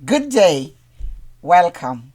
Good day. Welcome.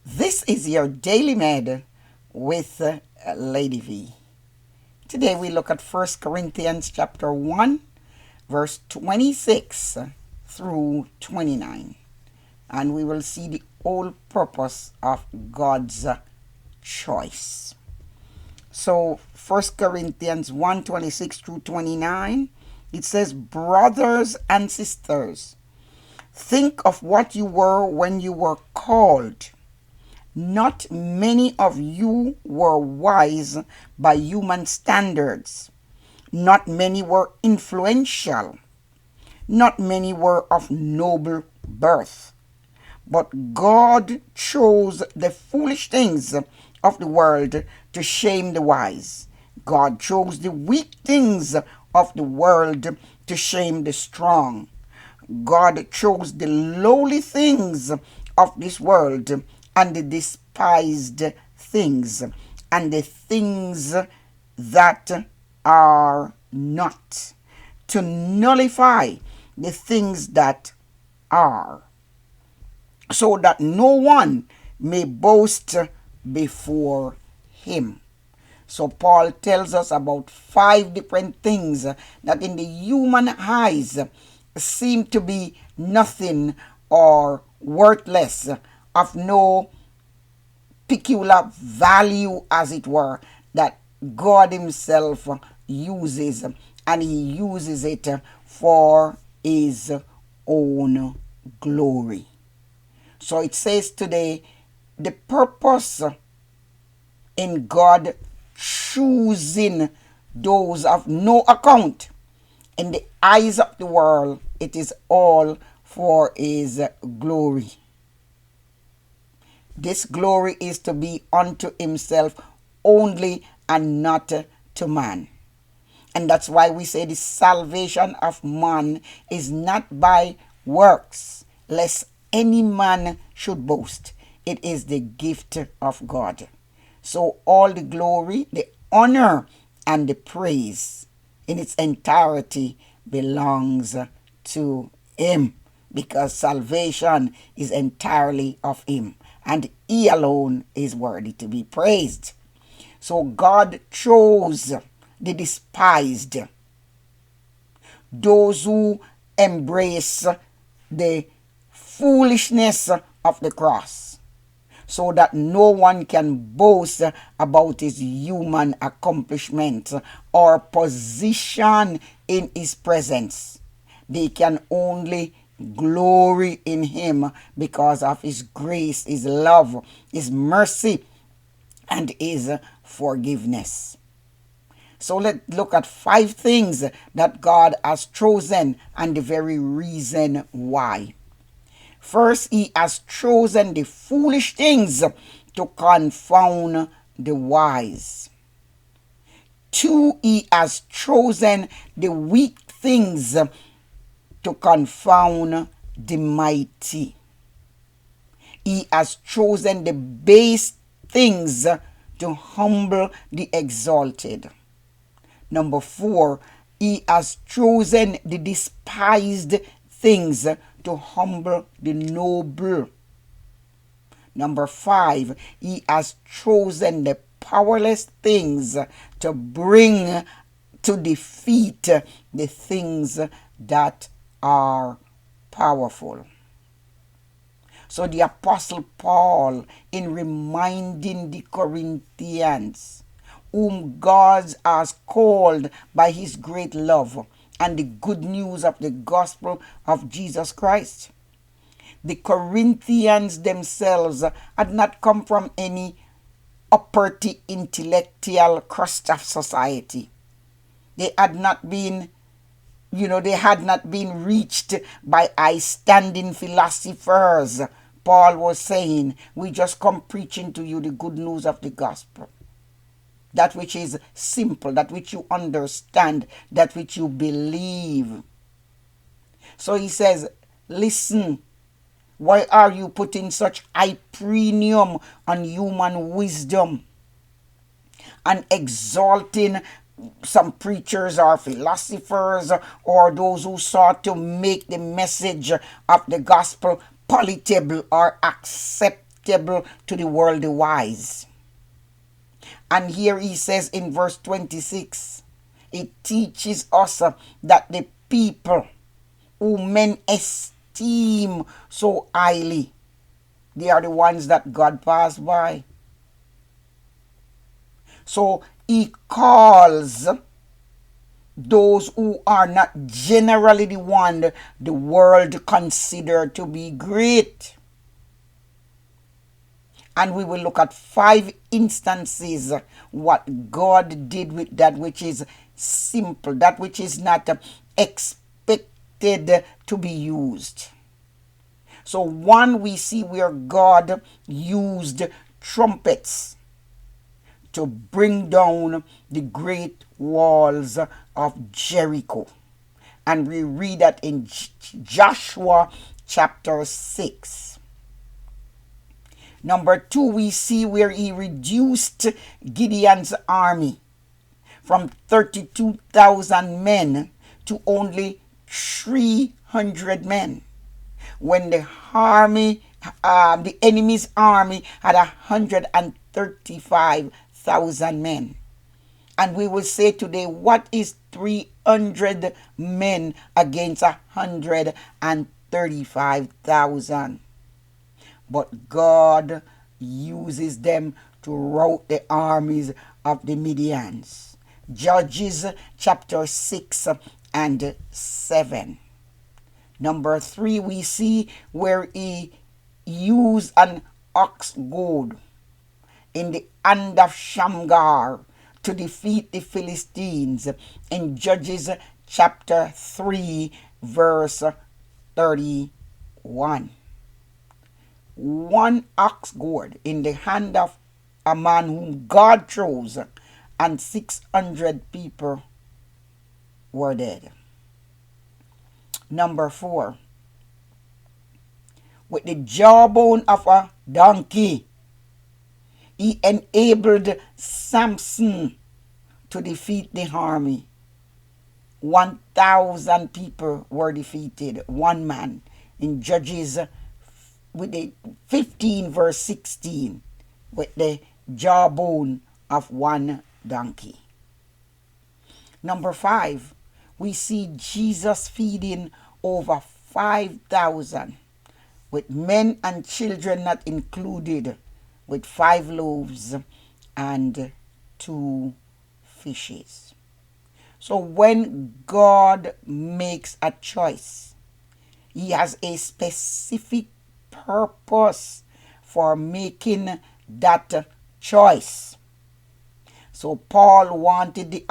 This is your Daily Med with Lady V. Today we look at 1 Corinthians chapter 1, verse 26 through 29. And we will see the whole purpose of God's choice. So 1 Corinthians 1, 26 through 29, it says, "Brothers and sisters, think of what you were when you were called. Not many of you were wise by human standards. Not many were influential. Not many were of noble birth. But God chose the foolish things of the world to shame the wise. God chose the weak things of the world to shame the strong. God chose the lowly things of this world and the despised things and the things that are not, to nullify the things that are, so that no one may boast before him." So Paul tells us about 5 different things that in the human eyes seem to be nothing or worthless, of no peculiar value, as it were, that God himself uses, and he uses it for his own glory. So it says today, the purpose in God choosing those of no account in the eyes of the world, it is all for his glory. This glory is to be unto himself only and not to man. And that's why we say the salvation of man is not by works, lest any man should boast. It is the gift of God. So all the glory, the honor, and the praise in its entirety belongs to him, because salvation is entirely of him, and he alone is worthy to be praised. So God chose the despised, those who embrace the foolishness of the cross, so that no one can boast about his human accomplishment or position in his presence. They can only glory in him because of his grace, his love, his mercy, and his forgiveness. So let's look at 5 things that God has chosen and the very reason why. First, he has chosen the foolish things to confound the wise. 2, he has chosen the weak things to confound the mighty. He has chosen the base things to humble the exalted. Number 4, he has chosen the despised things to humble the noble. Number 5, he has chosen the powerless things to bring to defeat the things that are powerful. So the Apostle Paul, in reminding the Corinthians, whom God has called by his great love and the good news of the gospel of Jesus Christ, the Corinthians themselves had not come from any uppity intellectual crust of society. They had not been reached by high-standing philosophers. Paul was saying, we just come preaching to you the good news of the gospel. That which is simple, that which you understand, that which you believe. So he says, listen, why are you putting such high premium on human wisdom and exalting some preachers or philosophers or those who sought to make the message of the gospel palatable or acceptable to the worldly wise. And here he says in verse 26, it teaches us that the people who men esteem so highly, they are the ones that God passed by. So he calls those who are not generally the one the world consider to be great. And we will look at 5 instances what God did with that which is simple, that which is not expected to be used. So one, we see where God used trumpets to bring down the great walls of Jericho. And we read that in Joshua chapter 6. Number 2, we see where he reduced Gideon's army from 32,000 men to only 300 men. When the enemy's army had 135,000 men. And we will say today, what is 300 men against 135,000? But God uses them to rout the armies of the Midians. Judges chapter 6 and 7. Number 3, we see where he used an ox goad in the hand of Shamgar to defeat the Philistines in Judges chapter 3 verse 31. One ox goad in the hand of a man whom God chose, and 600 people were dead. Number 4, with the jawbone of a donkey, he enabled Samson to defeat the army. 1,000 people were defeated, one man, in Judges with the 15 verse 16, with the jawbone of one donkey. Number 5, we see Jesus feeding over 5,000 with men and children not included, with 5 loaves and 2 fishes. So when God makes a choice, he has a specific purpose for making that choice. So Paul the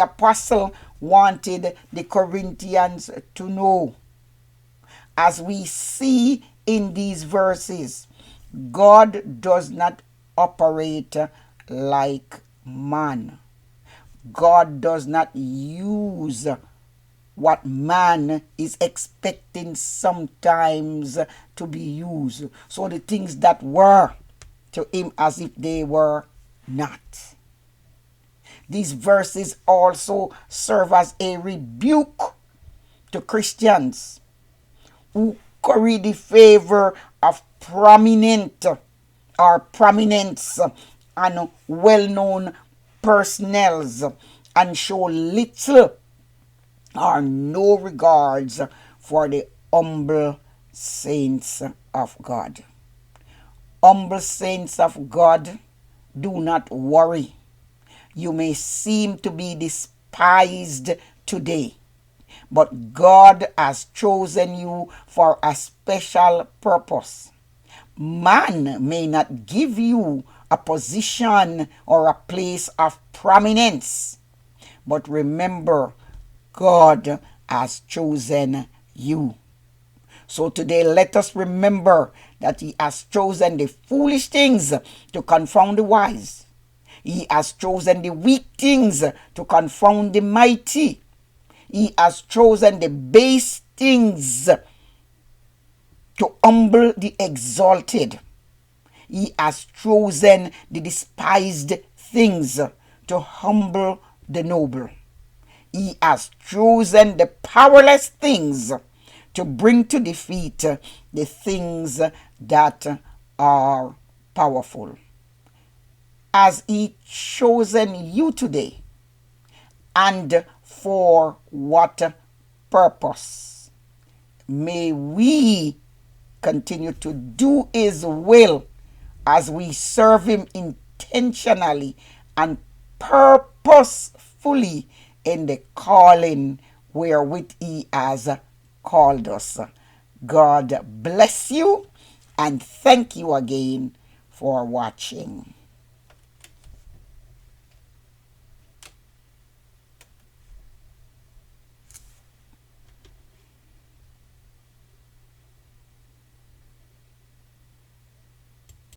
apostle wanted the Corinthians to know, as we see in these verses, God does not operate like man. God does not use what man is expecting sometimes to be used. So the things that were to him as if they were not. These verses also serve as a rebuke to Christians who curry the favor of prominence and well-known personnels and show little or no regards for the humble saints of God. Humble saints of God, do not worry. You may seem to be despised today, but God has chosen you for a special purpose. Man may not give you a position or a place of prominence, but remember, God has chosen you. So today, let us remember that he has chosen the foolish things to confound the wise. He has chosen the weak things to confound the mighty. He has chosen the base things to humble the exalted. He has chosen the despised things to humble the noble. He has chosen the powerless things to bring to defeat the things that are powerful. As He chosen you today, and for what purpose? May we continue to do His will as we serve Him intentionally and purposefully in the calling wherewith He has called us. God bless you, and thank you again for watching.